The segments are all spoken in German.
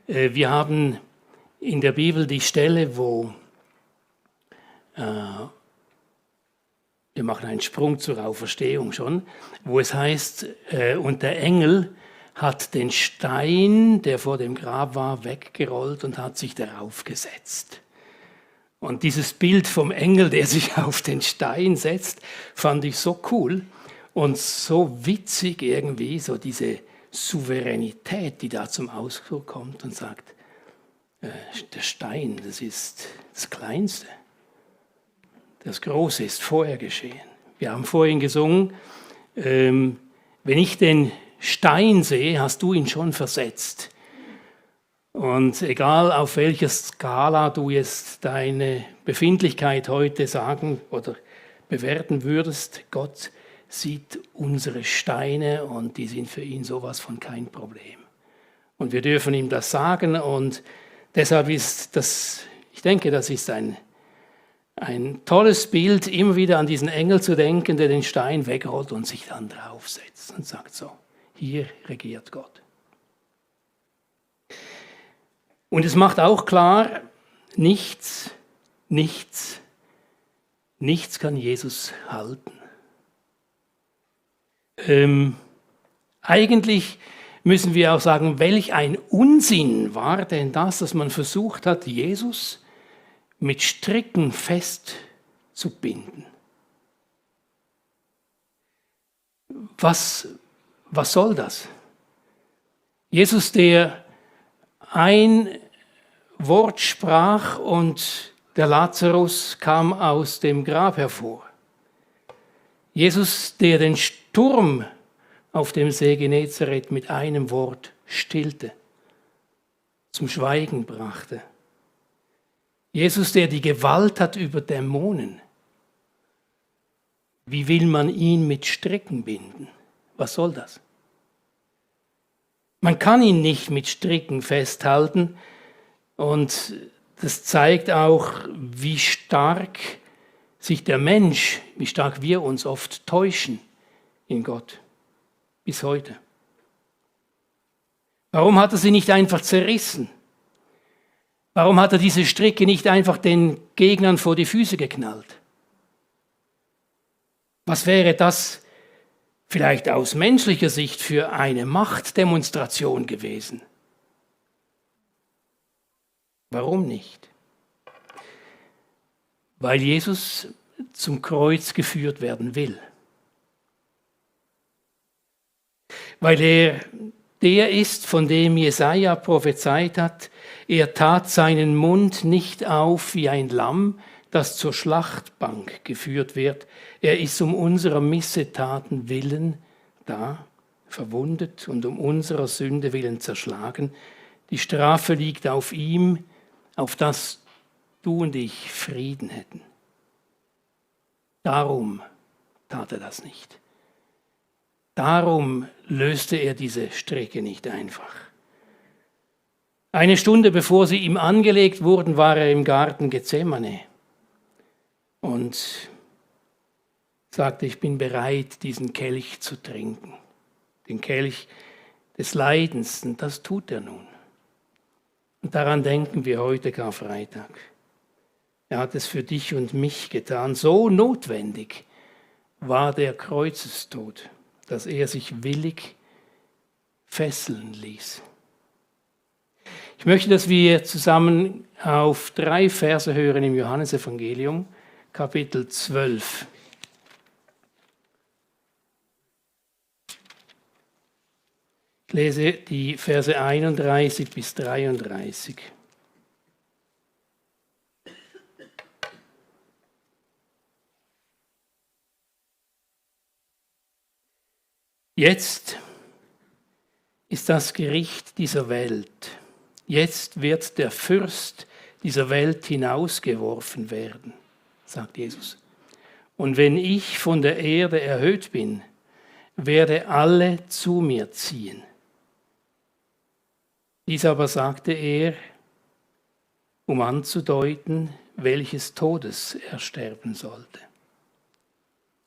Wir haben in der Bibel die Stelle, wo wir machen einen Sprung zur Auferstehung schon, wo es heißt, und der Engel hat den Stein, der vor dem Grab war, weggerollt und hat sich darauf gesetzt. Und dieses Bild vom Engel, der sich auf den Stein setzt, fand ich so cool und so witzig irgendwie, so diese Souveränität, die da zum Ausdruck kommt und sagt, der Stein, das ist das Kleinste. Das Große ist vorher geschehen. Wir haben vorhin gesungen, wenn ich den Stein sehe, hast du ihn schon versetzt. Und egal auf welcher Skala du jetzt deine Befindlichkeit heute sagen oder bewerten würdest, Gott sieht unsere Steine und die sind für ihn sowas von kein Problem. Und wir dürfen ihm das sagen und deshalb ist das, ich denke, das ist ein tolles Bild, immer wieder an diesen Engel zu denken, der den Stein wegrollt und sich dann draufsetzt und sagt so, hier regiert Gott. Und es macht auch klar, nichts kann Jesus halten. Eigentlich müssen wir auch sagen, welch ein Unsinn war denn das, dass man versucht hat, Jesus mit Stricken festzubinden. Was soll das? Jesus, der ein Wort sprach und der Lazarus kam aus dem Grab hervor. Jesus, der den Sturm auf dem See Genezareth mit einem Wort stillte, zum Schweigen brachte. Jesus, der die Gewalt hat über Dämonen. Wie will man ihn mit Stricken binden? Was soll das? Man kann ihn nicht mit Stricken festhalten und das zeigt auch, wie stark sich der Mensch, wie stark wir uns oft täuschen in Gott, bis heute. Warum hat er sie nicht einfach zerrissen? Warum hat er diese Stricke nicht einfach den Gegnern vor die Füße geknallt? Was wäre das vielleicht aus menschlicher Sicht für eine Machtdemonstration gewesen? Warum nicht? Weil Jesus zum Kreuz geführt werden will. Weil er der ist, von dem Jesaja prophezeit hat, er tat seinen Mund nicht auf wie ein Lamm, das zur Schlachtbank geführt wird. Er ist um unserer Missetaten willen da, verwundet und um unserer Sünde willen zerschlagen. Die Strafe liegt auf ihm, auf das du und ich Frieden hätten. Darum tat er das nicht. Darum löste er diese Stricke nicht einfach. Eine Stunde bevor sie ihm angelegt wurden, war er im Garten Gethsemane und sagte, ich bin bereit, diesen Kelch zu trinken. Den Kelch des Leidens, und das tut er nun. Und daran denken wir heute Karfreitag. Er hat es für dich und mich getan. So notwendig war der Kreuzestod, dass er sich willig fesseln ließ. Ich möchte, dass wir zusammen auf 3 Verse hören im Johannesevangelium, Kapitel 12. Ich lese die Verse 31 bis 33. Jetzt ist das Gericht dieser Welt. Jetzt wird der Fürst dieser Welt hinausgeworfen werden, sagt Jesus. Und wenn ich von der Erde erhöht bin, werde alle zu mir ziehen. Dies aber sagte er, um anzudeuten, welches Todes er sterben sollte.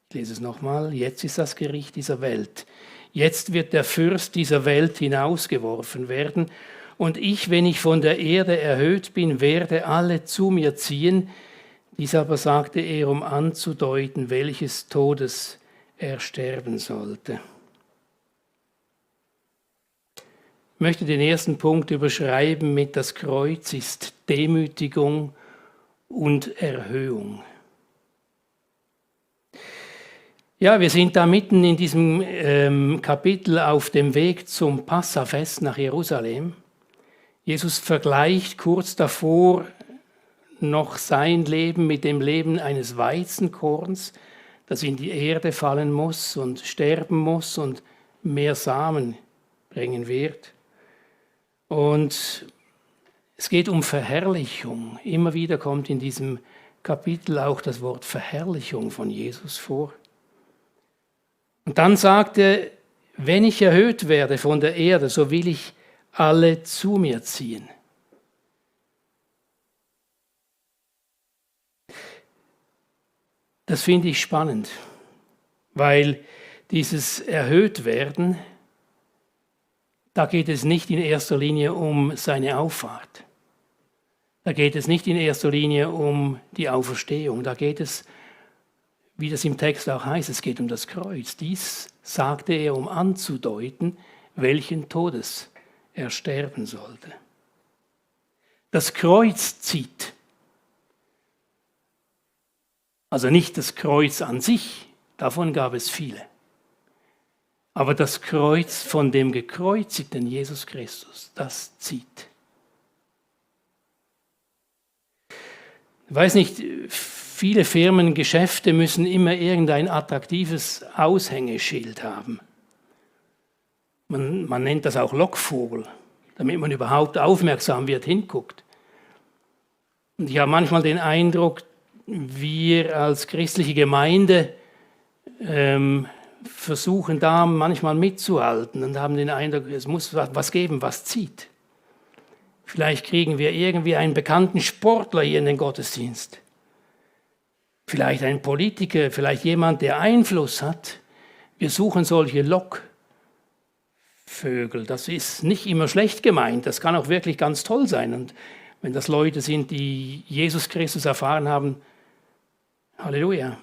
Ich lese es nochmal. Jetzt ist das Gericht dieser Welt. Jetzt wird der Fürst dieser Welt hinausgeworfen werden. und ich, wenn ich von der Erde erhöht bin, werde alle zu mir ziehen. Dies aber sagte er, um anzudeuten, welches Todes er sterben sollte. Ich möchte den ersten Punkt überschreiben mit: Das Kreuz ist Demütigung und Erhöhung. Ja, wir sind da mitten in diesem Kapitel auf dem Weg zum Passafest nach Jerusalem. Jesus vergleicht kurz davor noch sein Leben mit dem Leben eines Weizenkorns, das in die Erde fallen muss und sterben muss und mehr Samen bringen wird. Und es geht um Verherrlichung. Immer wieder kommt in diesem Kapitel auch das Wort Verherrlichung von Jesus vor. Und dann sagt er, wenn ich erhöht werde von der Erde, so will ich alle zu mir ziehen. Das finde ich spannend, weil dieses Erhöhtwerden, da geht es nicht in erster Linie um seine Auffahrt. Da geht es nicht in erster Linie um die Auferstehung. Da geht es, wie das im Text auch heißt, es geht um das Kreuz. Dies sagte er, um anzudeuten, welchen Todes er sterben sollte. Das Kreuz zieht. Also nicht das Kreuz an sich, davon gab es viele. Aber das Kreuz von dem gekreuzigten Jesus Christus, das zieht. Ich weiß nicht, viele Firmengeschäfte müssen immer irgendein attraktives Aushängeschild haben. Man nennt das auch Lockvogel, damit man überhaupt aufmerksam wird, hinguckt. Und ich habe manchmal den Eindruck, wir als christliche Gemeinde versuchen da manchmal mitzuhalten und haben den Eindruck, es muss was geben, was zieht. Vielleicht kriegen wir irgendwie einen bekannten Sportler hier in den Gottesdienst. Vielleicht ein Politiker, vielleicht jemand, der Einfluss hat. Wir suchen solche Lockvögel. Das ist nicht immer schlecht gemeint, das kann auch wirklich ganz toll sein. Und wenn das Leute sind, die Jesus Christus erfahren haben, Halleluja.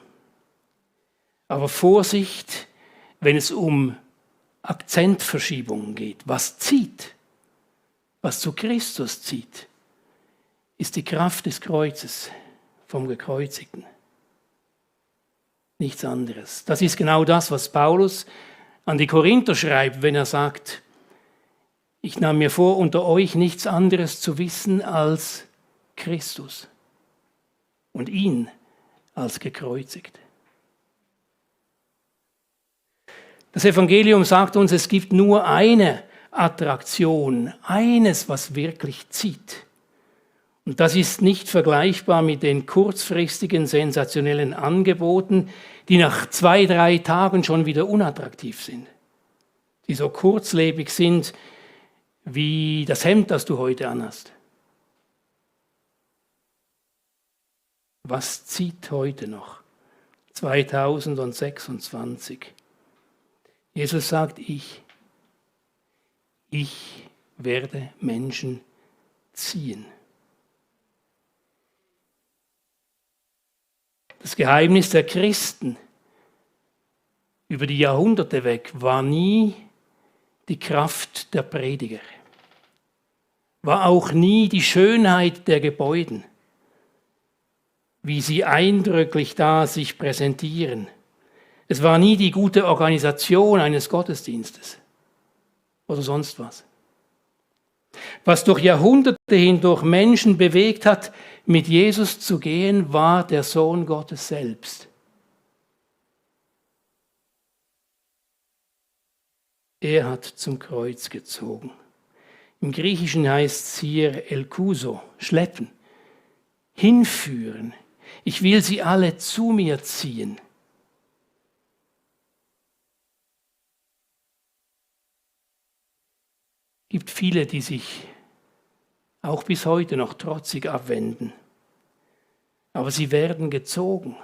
Aber Vorsicht, wenn es um Akzentverschiebungen geht. Was zieht, was zu Christus zieht, ist die Kraft des Kreuzes vom Gekreuzigten. Nichts anderes. Das ist genau das, was Paulus an die Korinther schreibt, wenn er sagt, ich nahm mir vor, unter euch nichts anderes zu wissen als Christus und ihn als gekreuzigt. Das Evangelium sagt uns, es gibt nur eine Attraktion, eines, was wirklich zieht. Und das ist nicht vergleichbar mit den kurzfristigen, sensationellen Angeboten, die nach 2-3 Tagen schon wieder unattraktiv sind. Die so kurzlebig sind wie das Hemd, das du heute anhast. Was zieht heute noch? 2026. Jesus sagt, ich werde Menschen ziehen. Das Geheimnis der Christen über die Jahrhunderte weg war nie die Kraft der Prediger, war auch nie die Schönheit der Gebäude, wie sie eindrücklich da sich präsentieren. Es war nie die gute Organisation eines Gottesdienstes oder sonst was. Was durch Jahrhunderte hindurch Menschen bewegt hat, mit Jesus zu gehen, war der Sohn Gottes selbst. Er hat zum Kreuz gezogen. Im Griechischen heißt es hier elkuso, schleppen, hinführen. Ich will sie alle zu mir ziehen. Es gibt viele, die sich auch bis heute noch trotzig abwenden. Aber sie werden gezogen.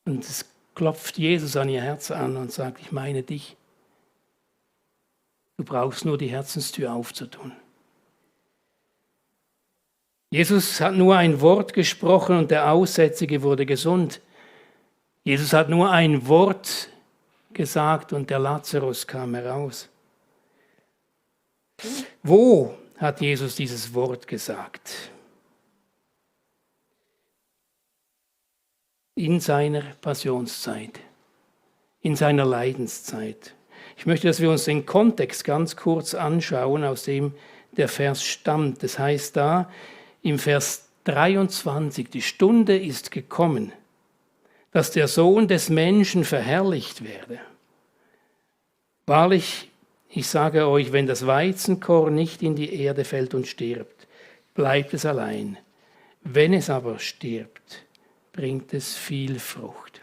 Und es klopft Jesus an ihr Herz an und sagt, ich meine dich. Du brauchst nur die Herzenstür aufzutun. Jesus hat nur ein Wort gesprochen und der Aussätzige wurde gesund. Jesus hat nur ein Wort gesagt und der Lazarus kam heraus. Wo hat Jesus dieses Wort gesagt? In seiner Passionszeit, in seiner Leidenszeit. Ich möchte, dass wir uns den Kontext ganz kurz anschauen, aus dem der Vers stammt. Das heißt da im Vers 23, die Stunde ist gekommen, dass der Sohn des Menschen verherrlicht werde. Wahrlich, ich sage euch, wenn das Weizenkorn nicht in die Erde fällt und stirbt, bleibt es allein. Wenn es aber stirbt, bringt es viel Frucht.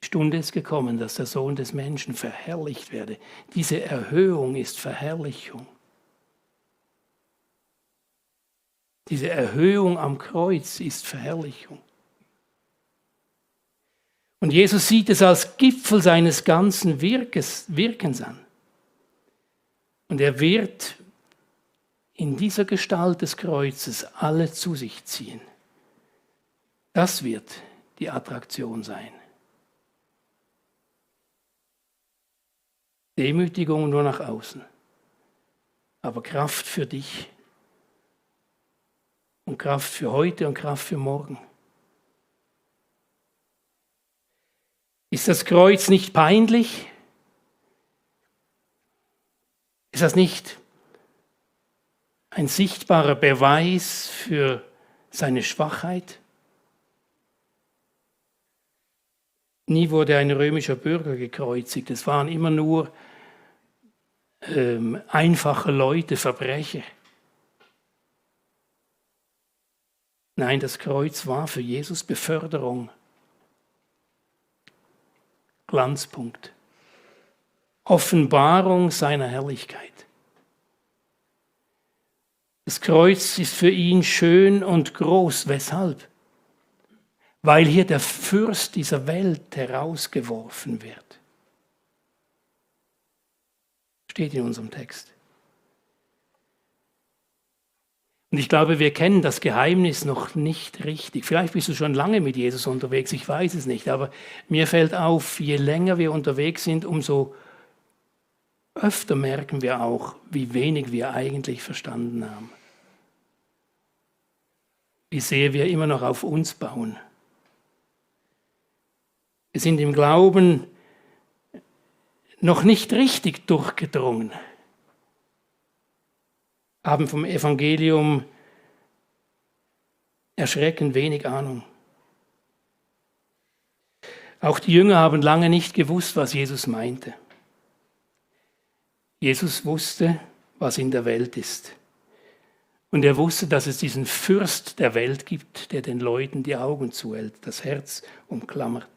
Die Stunde ist gekommen, dass der Sohn des Menschen verherrlicht werde. Diese Erhöhung ist Verherrlichung. Diese Erhöhung am Kreuz ist Verherrlichung. Und Jesus sieht es als Gipfel seines ganzen Wirkens an. Und er wird in dieser Gestalt des Kreuzes alle zu sich ziehen. Das wird die Attraktion sein. Demütigung nur nach außen, aber Kraft für dich und Kraft für heute und Kraft für morgen. Ist das Kreuz nicht peinlich? Ist das nicht ein sichtbarer Beweis für seine Schwachheit? Nie wurde ein römischer Bürger gekreuzigt. Es waren immer nur einfache Leute, Verbrecher. Nein, das Kreuz war für Jesus Beförderung. Glanzpunkt. Offenbarung seiner Herrlichkeit. Das Kreuz ist für ihn schön und groß. Weshalb? Weil hier der Fürst dieser Welt herausgeworfen wird. Steht in unserem Text. Und ich glaube, wir kennen das Geheimnis noch nicht richtig. Vielleicht bist du schon lange mit Jesus unterwegs, ich weiß es nicht. Aber mir fällt auf, je länger wir unterwegs sind, umso öfter merken wir auch, wie wenig wir eigentlich verstanden haben. Wie sehr wir immer noch auf uns bauen. Wir sind im Glauben noch nicht richtig durchgedrungen, haben vom Evangelium erschreckend wenig Ahnung. Auch die Jünger haben lange nicht gewusst, was Jesus meinte. Jesus wusste, was in der Welt ist. Und er wusste, dass es diesen Fürst der Welt gibt, der den Leuten die Augen zuhält, das Herz umklammert.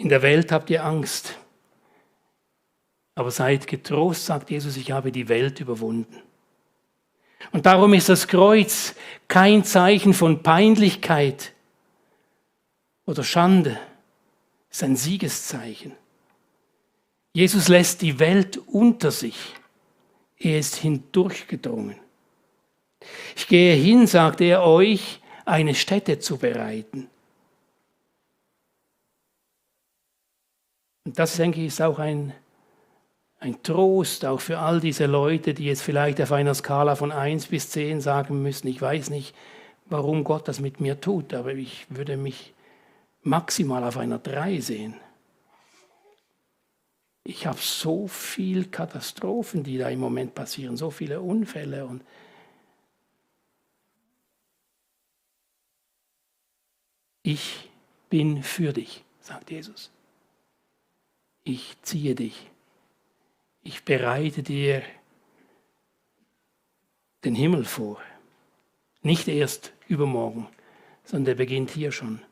In der Welt habt ihr Angst. Aber seid getrost, sagt Jesus, ich habe die Welt überwunden. Und darum ist das Kreuz kein Zeichen von Peinlichkeit oder Schande. Es ist ein Siegeszeichen. Jesus lässt die Welt unter sich. Er ist hindurchgedrungen. Ich gehe hin, sagt er, euch eine Stätte zu bereiten. Und das, denke ich, ist auch ein Trost, auch für all diese Leute, die jetzt vielleicht auf einer Skala von 1 bis 10 sagen müssen, ich weiß nicht, warum Gott das mit mir tut, aber ich würde mich maximal auf einer 3 sehen. Ich habe so viele Katastrophen, die da im Moment passieren, so viele Unfälle. Und ich bin für dich, sagt Jesus. Ich ziehe dich. Ich bereite dir den Himmel vor. Nicht erst übermorgen, sondern der beginnt hier schon.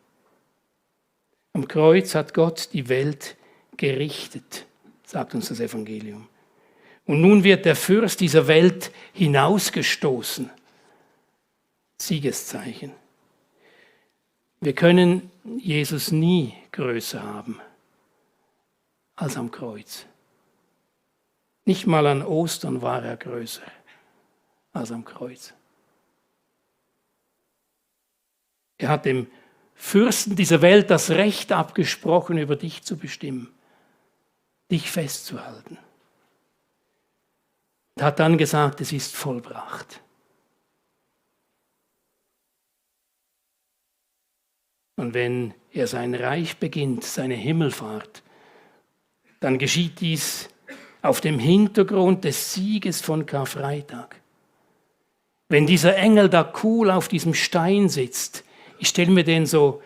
Am Kreuz hat Gott die Welt gerichtet, sagt uns das Evangelium. Und nun wird der Fürst dieser Welt hinausgestoßen. Siegeszeichen. Wir können Jesus nie größer haben. als am Kreuz. Nicht mal an Ostern war er größer als am Kreuz. Er hat dem Fürsten dieser Welt das Recht abgesprochen, über dich zu bestimmen, dich festzuhalten. Und hat dann gesagt, es ist vollbracht. Und wenn er sein Reich beginnt, seine Himmelfahrt, dann geschieht dies auf dem Hintergrund des Sieges von Karfreitag. Wenn dieser Engel da cool auf diesem Stein sitzt, ich stelle mir den so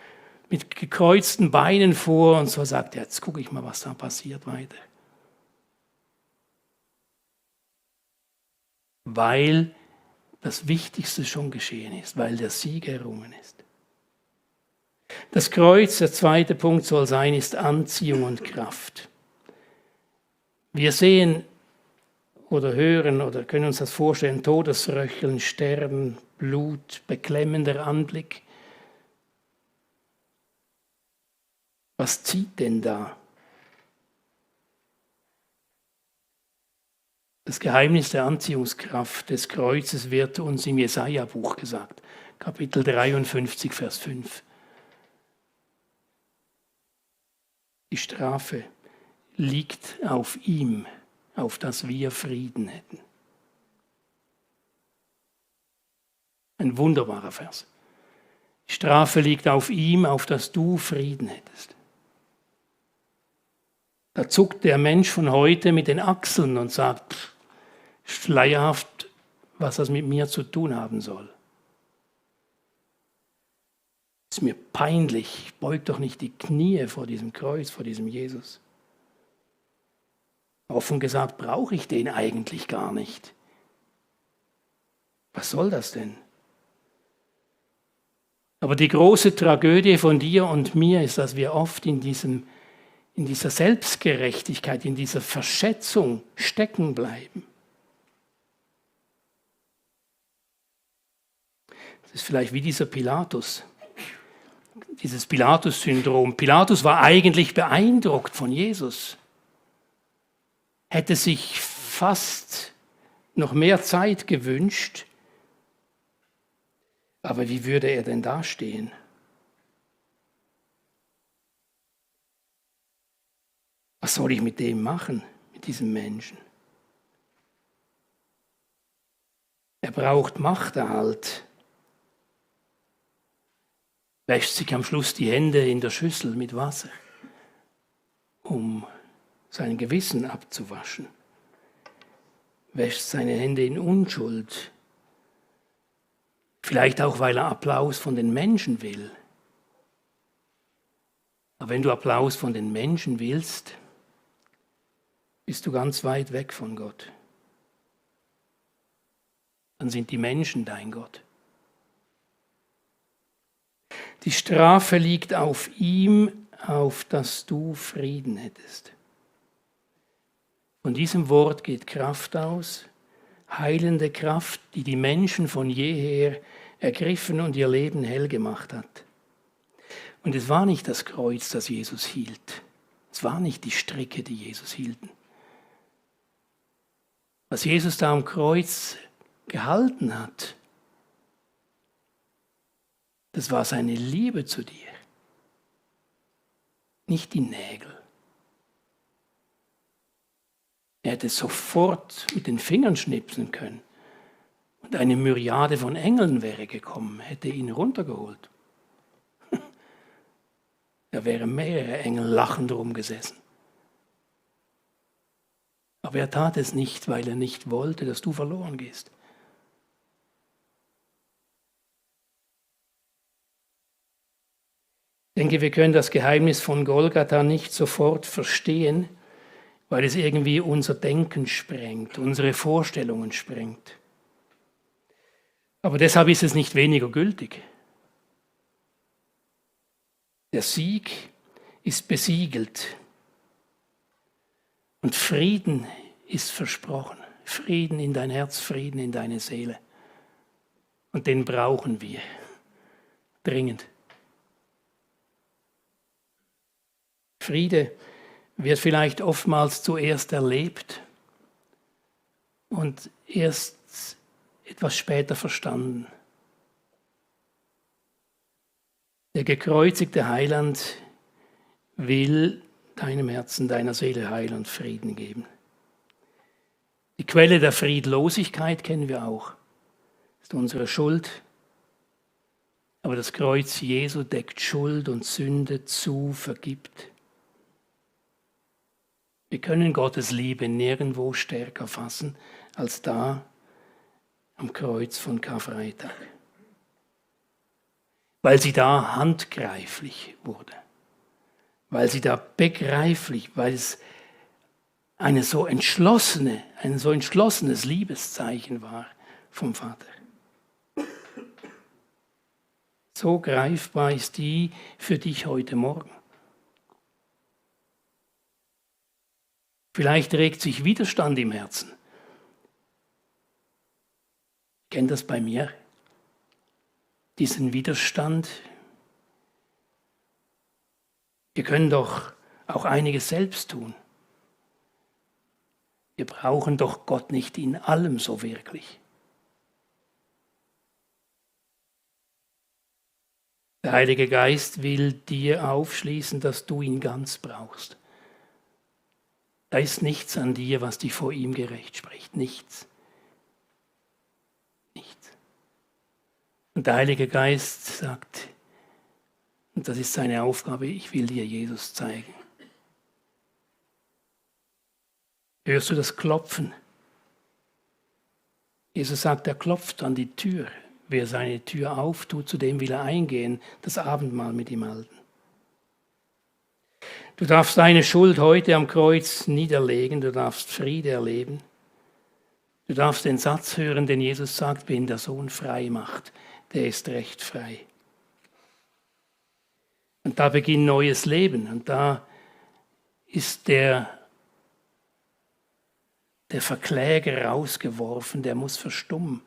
mit gekreuzten Beinen vor und so sagt er, jetzt gucke ich mal, was da passiert weiter. Weil das Wichtigste schon geschehen ist, weil der Sieg errungen ist. Das Kreuz, der zweite Punkt soll sein, ist Anziehung und Kraft. Wir sehen oder hören oder können uns das vorstellen, Todesröcheln, Sterben, Blut, beklemmender Anblick. Was zieht denn da? Das Geheimnis der Anziehungskraft des Kreuzes wird uns im Jesaja-Buch gesagt, Kapitel 53, Vers 5. Die Strafe liegt auf ihm, auf dass wir Frieden hätten. Ein wunderbarer Vers. Die Strafe liegt auf ihm, auf dass du Frieden hättest. Da zuckt der Mensch von heute mit den Achseln und sagt, schleierhaft, was das mit mir zu tun haben soll. Ist mir peinlich, ich beug doch nicht die Knie vor diesem Kreuz, vor diesem Jesus. Offen gesagt, brauche ich den eigentlich gar nicht. Was soll das denn? Aber die große Tragödie von dir und mir ist, dass wir oft in dieser Selbstgerechtigkeit, in dieser Verschätzung stecken bleiben. Das ist vielleicht wie dieser Pilatus, dieses Pilatus-Syndrom. Pilatus war eigentlich beeindruckt von Jesus, hätte sich fast noch mehr Zeit gewünscht, aber wie würde er denn dastehen? Was soll ich mit dem machen, mit diesem Menschen? Er braucht Machterhalt. Wäscht sich am Schluss die Hände in der Schüssel mit Wasser, um sein Gewissen abzuwaschen. Wäscht seine Hände in Unschuld. Vielleicht auch, weil er Applaus von den Menschen will. Aber wenn du Applaus von den Menschen willst, bist du ganz weit weg von Gott. Dann sind die Menschen dein Gott. Die Strafe liegt auf ihm, auf dass du Frieden hättest. Von diesem Wort geht Kraft aus, heilende Kraft, die die Menschen von jeher ergriffen und ihr Leben hell gemacht hat. Und es war nicht das Kreuz, das Jesus hielt. Es waren nicht die Stricke, die Jesus hielten. Was Jesus da am Kreuz gehalten hat, das war seine Liebe zu dir, nicht die Nägel. Er hätte sofort mit den Fingern schnipsen können und eine Myriade von Engeln wäre gekommen, hätte ihn runtergeholt. Da wären mehrere Engel lachend rumgesessen. Aber er tat es nicht, weil er nicht wollte, dass du verloren gehst. Ich denke, wir können das Geheimnis von Golgatha nicht sofort verstehen, weil es irgendwie unser Denken sprengt, unsere Vorstellungen sprengt. Aber deshalb ist es nicht weniger gültig. Der Sieg ist besiegelt und Frieden ist versprochen. Frieden in dein Herz, Frieden in deine Seele. Und den brauchen wir dringend. Friede wird vielleicht oftmals zuerst erlebt und erst etwas später verstanden. Der gekreuzigte Heiland will deinem Herzen, deiner Seele Heil und Frieden geben. Die Quelle der Friedlosigkeit kennen wir auch. Das ist unsere Schuld. Aber das Kreuz Jesu deckt Schuld und Sünde zu, vergibt. Wir können Gottes Liebe nirgendwo stärker fassen als da am Kreuz von Karfreitag. Weil sie da handgreiflich wurde. Weil sie da begreiflich, weil es ein so entschlossenes Liebeszeichen war vom Vater. So greifbar ist die für dich heute Morgen. Vielleicht regt sich Widerstand im Herzen. Ich kenne das bei mir. Diesen Widerstand. Wir können doch auch einiges selbst tun. Wir brauchen doch Gott nicht in allem so wirklich. Der Heilige Geist will dir aufschließen, dass du ihn ganz brauchst. Da ist nichts an dir, was dich vor ihm gerecht spricht. Nichts. Nichts. Und der Heilige Geist sagt, und das ist seine Aufgabe, ich will dir Jesus zeigen. Hörst du das Klopfen? Jesus sagt, er klopft an die Tür. Wer seine Tür auftut, zu dem will er eingehen, das Abendmahl mit ihm halten. Du darfst deine Schuld heute am Kreuz niederlegen, du darfst Friede erleben. Du darfst den Satz hören, den Jesus sagt, wen der Sohn frei macht, der ist recht frei. Und da beginnt neues Leben und da ist der Verkläger rausgeworfen, der muss verstummen,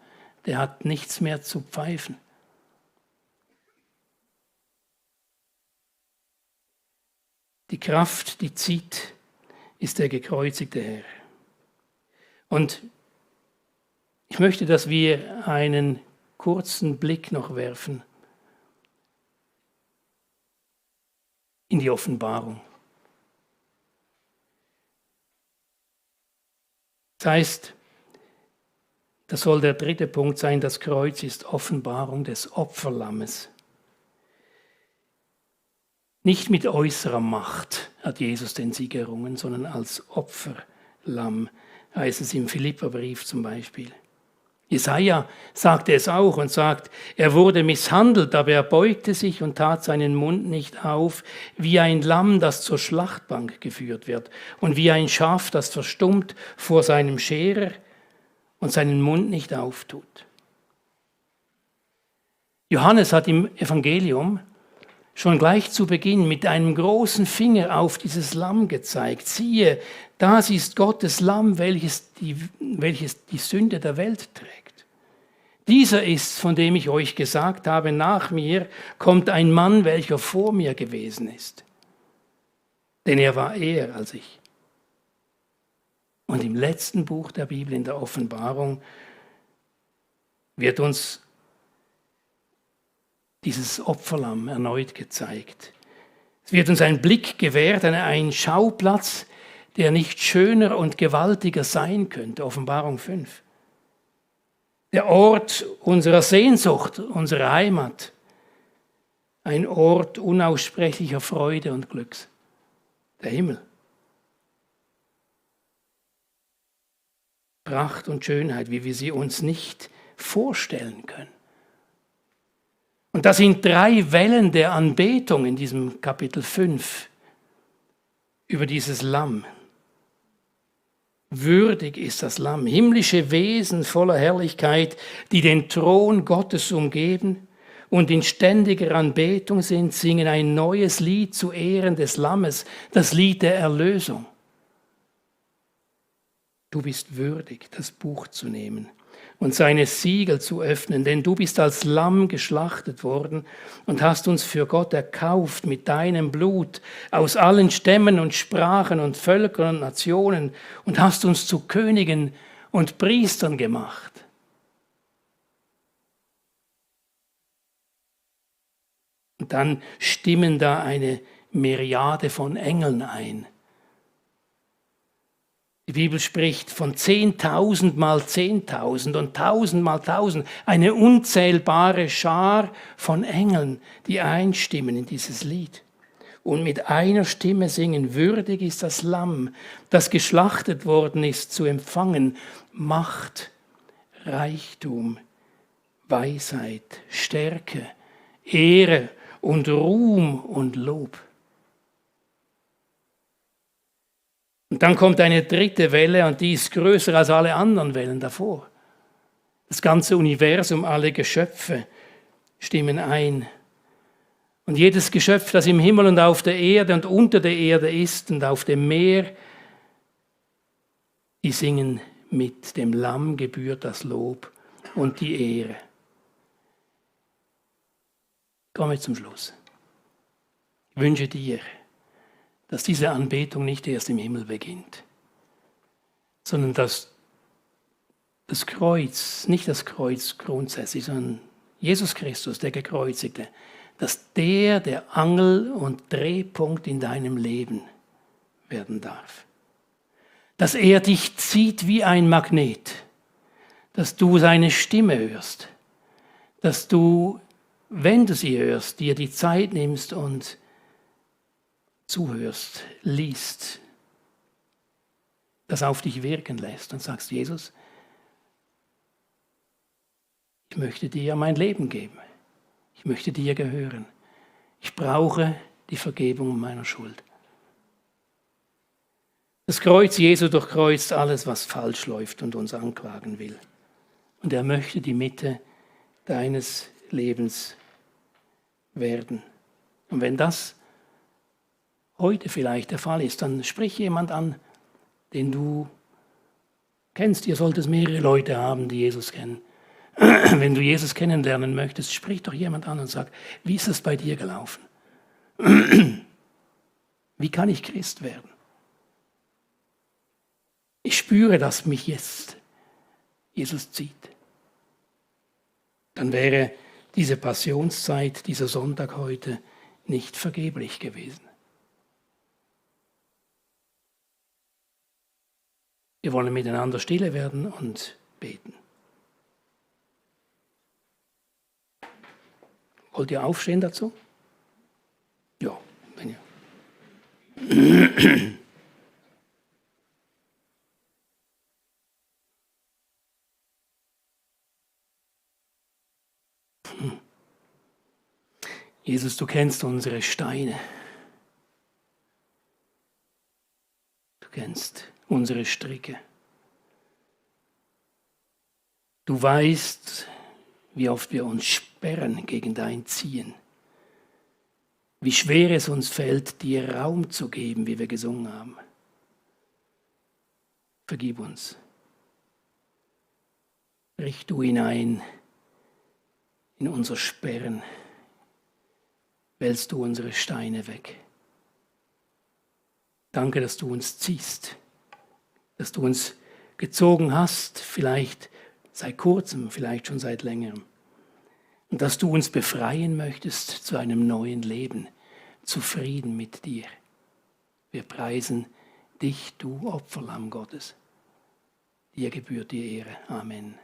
der hat nichts mehr zu pfeifen. Die Kraft, die zieht, ist der gekreuzigte Herr. Und ich möchte, dass wir einen kurzen Blick noch werfen in die Offenbarung. Das heißt, das soll der dritte Punkt sein, das Kreuz ist Offenbarung des Opferlammes. Nicht mit äußerer Macht hat Jesus den Sieg errungen, sondern als Opferlamm, heißt es im Philipperbrief zum Beispiel. Jesaja sagte es auch und sagt, er wurde misshandelt, aber er beugte sich und tat seinen Mund nicht auf, wie ein Lamm, das zur Schlachtbank geführt wird und wie ein Schaf, das verstummt vor seinem Scherer und seinen Mund nicht auftut. Johannes hat im Evangelium schon gleich zu Beginn mit einem großen Finger auf dieses Lamm gezeigt. Siehe, das ist Gottes Lamm, welches die Sünde der Welt trägt. Dieser ist, von dem ich euch gesagt habe, nach mir kommt ein Mann, welcher vor mir gewesen ist. Denn er war eher als ich. Und im letzten Buch der Bibel, in der Offenbarung, wird uns dieses Opferlamm erneut gezeigt. Es wird uns ein Blick gewährt, ein Schauplatz, der nicht schöner und gewaltiger sein könnte. Offenbarung 5. Der Ort unserer Sehnsucht, unserer Heimat. Ein Ort unaussprechlicher Freude und Glücks. Der Himmel. Pracht und Schönheit, wie wir sie uns nicht vorstellen können. Und das sind 3 Wellen der Anbetung in diesem Kapitel 5 über dieses Lamm. Würdig ist das Lamm, himmlische Wesen voller Herrlichkeit, die den Thron Gottes umgeben und in ständiger Anbetung sind, singen ein neues Lied zu Ehren des Lammes, das Lied der Erlösung. Du bist würdig, das Buch zu nehmen und seine Siegel zu öffnen, denn du bist als Lamm geschlachtet worden und hast uns für Gott erkauft mit deinem Blut aus allen Stämmen und Sprachen und Völkern und Nationen und hast uns zu Königen und Priestern gemacht. Und dann stimmen da eine Myriade von Engeln ein. Die Bibel spricht von 10.000 mal 10.000 und 1.000 mal 1.000. Eine unzählbare Schar von Engeln, die einstimmen in dieses Lied. Und mit einer Stimme singen, würdig ist das Lamm, das geschlachtet worden ist, zu empfangen Macht, Reichtum, Weisheit, Stärke, Ehre und Ruhm und Lob. Und dann kommt eine dritte Welle und die ist größer als alle anderen Wellen davor. Das ganze Universum, alle Geschöpfe stimmen ein. Und jedes Geschöpf, das im Himmel und auf der Erde und unter der Erde ist und auf dem Meer, die singen mit, dem Lamm gebührt das Lob und die Ehre. Ich komme zum Schluss. Ich wünsche dir, dass diese Anbetung nicht erst im Himmel beginnt, sondern dass das Kreuz, nicht das Kreuz grundsätzlich, sondern Jesus Christus, der Gekreuzigte, dass der Angel- und Drehpunkt in deinem Leben werden darf. Dass er dich zieht wie ein Magnet, dass du seine Stimme hörst, dass du, wenn du sie hörst, dir die Zeit nimmst und zuhörst, liest, das auf dich wirken lässt und sagst, Jesus, ich möchte dir mein Leben geben. Ich möchte dir gehören. Ich brauche die Vergebung meiner Schuld. Das Kreuz Jesu durchkreuzt alles, was falsch läuft und uns anklagen will. Und er möchte die Mitte deines Lebens werden. Und wenn das heute vielleicht der Fall ist, dann sprich jemand an, den du kennst. Ihr solltet mehrere Leute haben, die Jesus kennen. Wenn du Jesus kennenlernen möchtest, sprich doch jemand an und sag, wie ist es bei dir gelaufen? Wie kann ich Christ werden? Ich spüre, dass mich jetzt Jesus zieht. Dann wäre diese Passionszeit, dieser Sonntag heute nicht vergeblich gewesen. Wir wollen miteinander stille werden und beten. Wollt ihr aufstehen dazu? Ja, wenn ihr. Jesus, du kennst unsere Steine. Du kennst unsere Stricke. Du weißt, wie oft wir uns sperren gegen dein Ziehen. Wie schwer es uns fällt, dir Raum zu geben, wie wir gesungen haben. Vergib uns. Brich du hinein in unser Sperren. Wälzt du unsere Steine weg. Danke, dass du uns ziehst, dass du uns gezogen hast, vielleicht seit kurzem, vielleicht schon seit längerem. Und dass du uns befreien möchtest zu einem neuen Leben, zufrieden mit dir. Wir preisen dich, du Opferlamm Gottes. Dir gebührt die Ehre. Amen.